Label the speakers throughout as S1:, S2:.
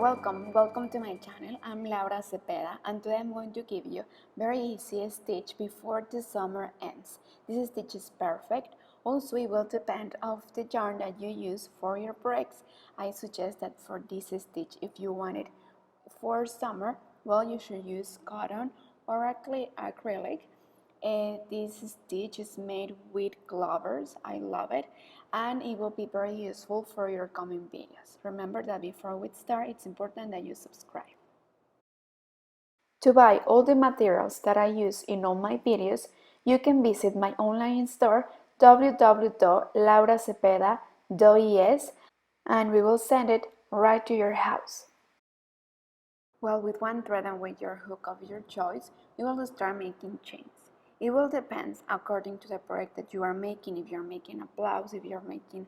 S1: welcome to my channel. I'm Laura Cepeda and today I'm going to give you very easy stitch before the summer ends. This stitch is perfect. Also, it will depend of the yarn that you use for your breaks. I suggest that for this stitch, if you want it for summer, well, you should use cotton or acrylic. This stitch is made with clovers. I love it, and it will be very useful for your coming videos. Remember that before we start, it's important that you subscribe. To buy all the materials that I use in all my videos, you can visit my online store www.lauracepeda.es and we will send it right to your house. Well, with one thread and with your hook of your choice, you will start making chains. It will depend according to the project that you are making. If you're making a blouse, if you're making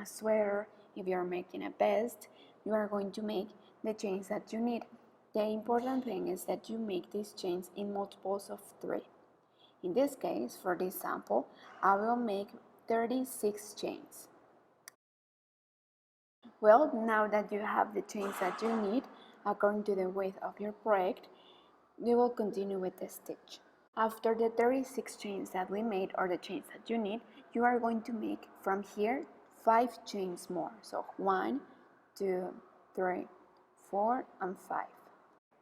S1: a sweater, if you're making a vest, you are going to make the chains that you need. The important thing is that you make these chains in multiples of 3. In this case, for this sample, I will make 36 chains. Well, now that you have the chains that you need, according to the width of your project, you will continue with the stitch. After the 36 chains that we made, or the chains that you need, you are going to make from here 5 chains more. So 1, 2, 3, 4, and 5.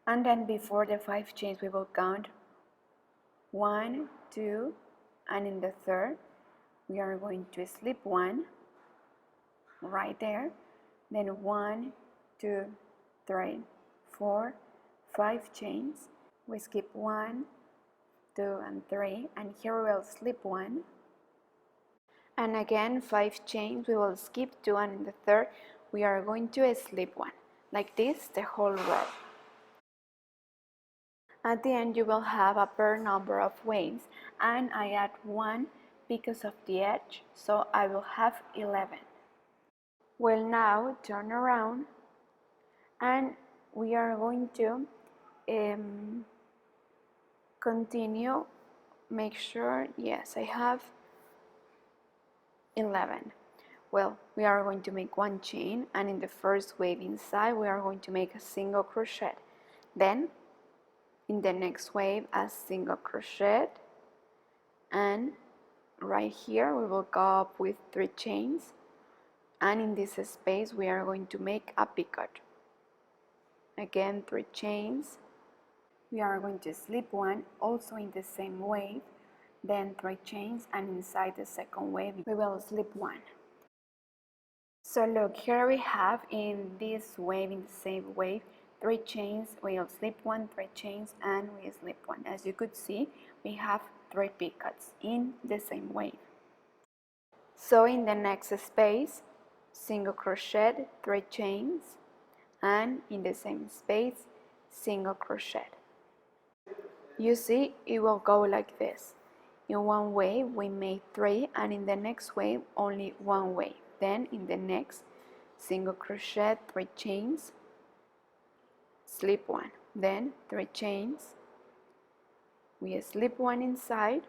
S1: And then before the 5 chains, we will count 1, 2, and in the third, we are going to slip 1 right there. Then 1, 2, 3, 4, 5 chains. We skip 1, 2, and 3, and here we will slip 1. And again 5 chains, we will skip 2, and in the third we are going to slip 1. Like this, the whole row. At the end you will have a per number of waves, and I add 1 because of the edge, so I will have 11. Well, now turn around and we are going to continue. Make sure, yes, I have 11. Well, we are going to make 1 chain, and in the first wave inside we are going to make a single crochet. Then in the next wave a single crochet, and right here we will go up with 3 chains, and in this space we are going to make a picot. Again 3 chains. We are going to slip 1 also in the same wave, then 3 chains, and inside the second wave we will slip 1. So look, here we have in this wave, in the same wave, 3 chains, we'll slip 1, 3 chains, and we slip 1. As you could see, we have 3 picots in the same wave. So in the next space, single crochet, 3 chains, and in the same space, single crochet. You see, it will go like this. In one wave we made 3, and in the next wave only 1 wave. Then in the next, single crochet, 3 chains, slip 1. Then 3 chains, we slip 1 inside,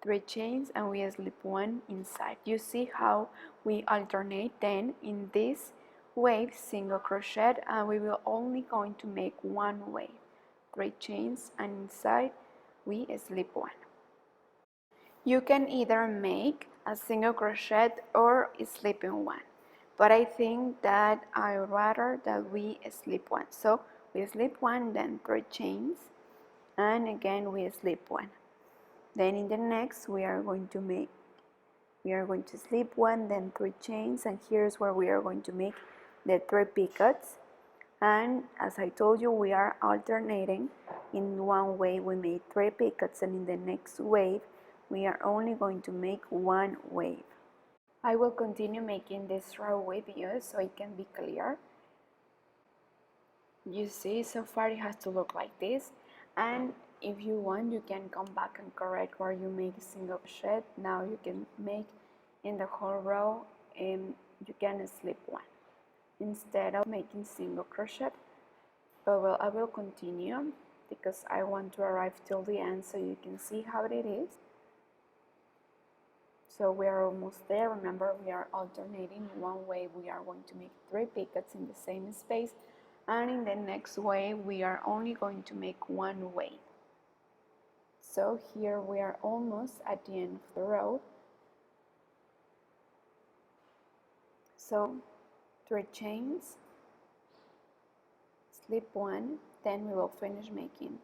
S1: 3 chains, and we slip 1 inside. You see how we alternate. Then in this wave, single crochet, and we will only going to make 1 wave, 3 chains, and inside we slip 1. You can either make a single crochet or slip in 1, but I think that I would rather that we slip 1. So we slip 1, then 3 chains, and again we slip 1. Then in the next we are going to slip 1, then 3 chains, and here's where we are going to make the 3 picots. And as I told you, we are alternating. In one wave we made 3 picots, and in the next wave we are only going to make 1 wave. I will continue making this row with you so it can be clear. You see, so far it has to look like this, and if you want you can come back and correct where you make a single crochet. Now you can make in the whole row, and you can slip 1 instead of making single crochet. But well, I will continue because I want to arrive till the end so you can see how it is. So we are almost there. Remember, we are alternating. One wave we are going to make 3 pickets in the same space, and in the next wave we are only going to make 1 wave. So here we are almost at the end of the row. So 3 chains, slip 1, then we will finish making.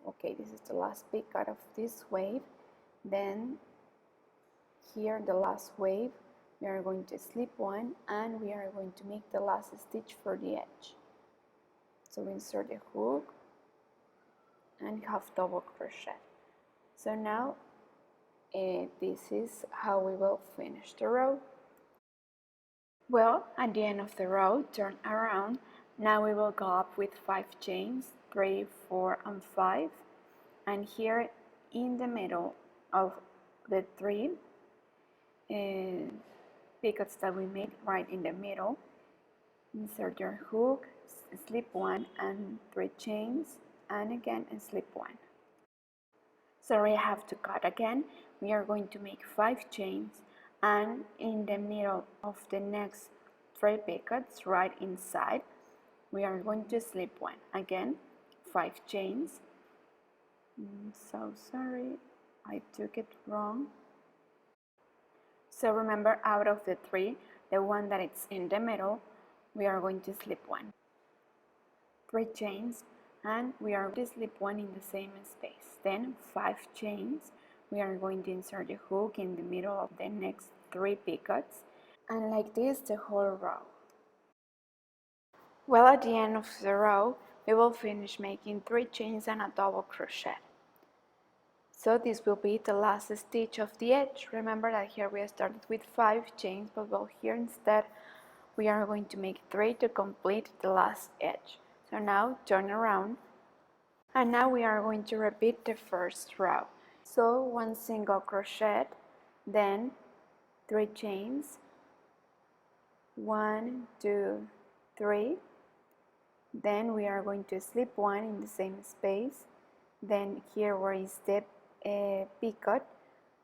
S1: Okay, this is the last picket of this wave. Then here the last wave, we are going to slip 1 and we are going to make the last stitch for the edge. So we insert the hook and have double crochet. So now this is how we will finish the row. Well, at the end of the row, turn around. Now we will go up with 5 chains, 3, 4, and 5. And here in the middle of the 3 pickets that we made, right in the middle, insert your hook, slip 1 and 3 chains, and again slip 1. Sorry, I have to cut again. We are going to make 5 chains, and in the middle of the next 3 pickets, right inside, we are going to slip 1. Again, 5 chains. So sorry, I took it wrong. So remember, out of the 3, the one that is in the middle, we are going to slip 1. 3 chains, and we are going to slip 1 in the same space. Then 5 chains, we are going to insert the hook in the middle of the next 3 pickets, and like this the whole row. Well, at the end of the row, we will finish making 3 chains and a double crochet. So this will be the last stitch of the edge. Remember that here we started with 5 chains, but well, here instead we are going to make 3 to complete the last edge. So now turn around, and now we are going to repeat the first row. So 1 single crochet, then 3 chains, 1, 2, 3, then we are going to slip 1 in the same space. Then here where is the picot,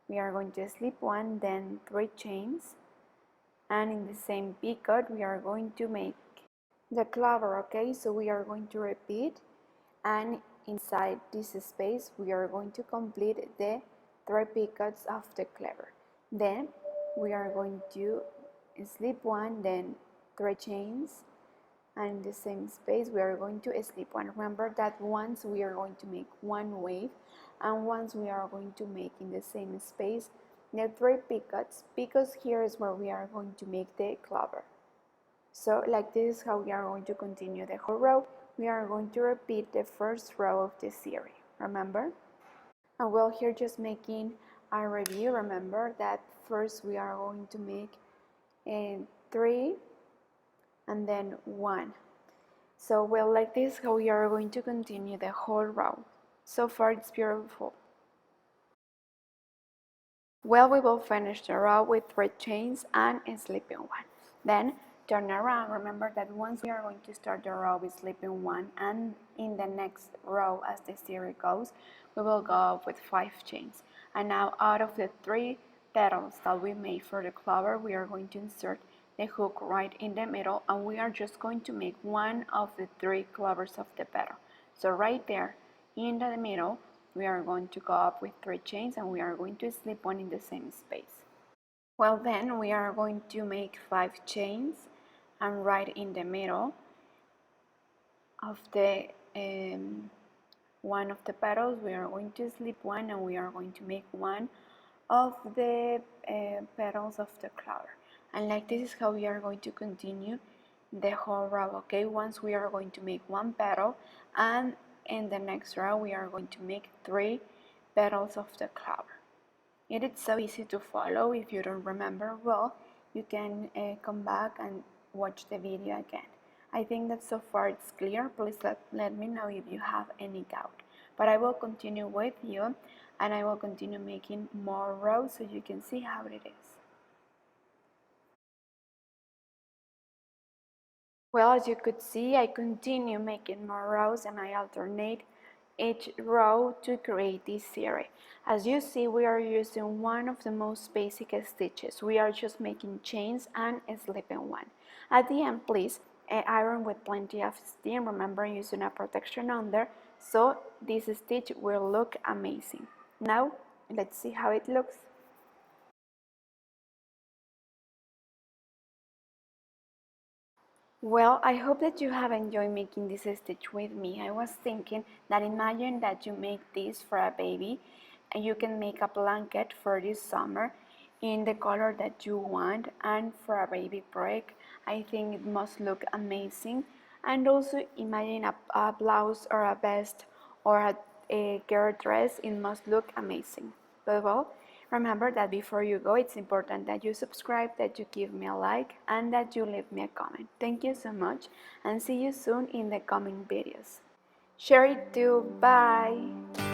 S1: we are going to slip 1, then 3 chains, and in the same picot we are going to make the clover. Okay, so we are going to repeat, and inside this space we are going to complete the 3 picots of the clover. Then we are going to slip 1, then 3 chains, and in the same space we are going to slip 1. Remember that once we are going to make 1 wave, and once we are going to make in the same space the 3 picots, because here is where we are going to make the clover. So like this is how we are going to continue the whole row. We are going to repeat the first row of the series, remember? And well, here just making a review. Remember that first we are going to make 3 and then 1. So well, like this how we are going to continue the whole row. So far it's beautiful. Well, we will finish the row with 3 chains and slipping 1. Then turn around. Remember that once we are going to start the row with slipping 1, and in the next row as the series goes, we will go up with 5 chains. And now out of the 3 petals that we made for the clover, we are going to insert the hook right in the middle, and we are just going to make 1 of the 3 clovers of the petal. So right there in the middle we are going to go up with 3 chains, and we are going to slip 1 in the same space. Well, then we are going to make 5 chains, and right in the middle of the one of the petals we are going to slip 1, and we are going to make 1 of the petals of the clover. And like this is how we are going to continue the whole row. Okay, once we are going to make 1 petal, and in the next row we are going to make 3 petals of the clover. It is so easy to follow. If you don't remember well, you can come back and watch the video again. I think that so far it's clear. Please let me know if you have any doubt. But I will continue with you, and I will continue making more rows so you can see how it is. Well, as you could see, I continue making more rows, and I alternate each row to create this series. As you see, we are using one of the most basic stitches. We are just making chains and slipping one. At the end, please iron with plenty of steam. Remember using a protection under, so this stitch will look amazing. Now, let's see how it looks. Well, I hope that you have enjoyed making this stitch with me. I was thinking that imagine that you make this for a baby and you can make a blanket for this summer in the color that you want, and for a baby break, I think it must look amazing. And also imagine a blouse or a vest or a girl dress, it must look amazing. But well, remember that before you go, it's important that you subscribe, that you give me a like, and that you leave me a comment. Thank you so much, and see you soon in the coming videos. Share it too. Bye!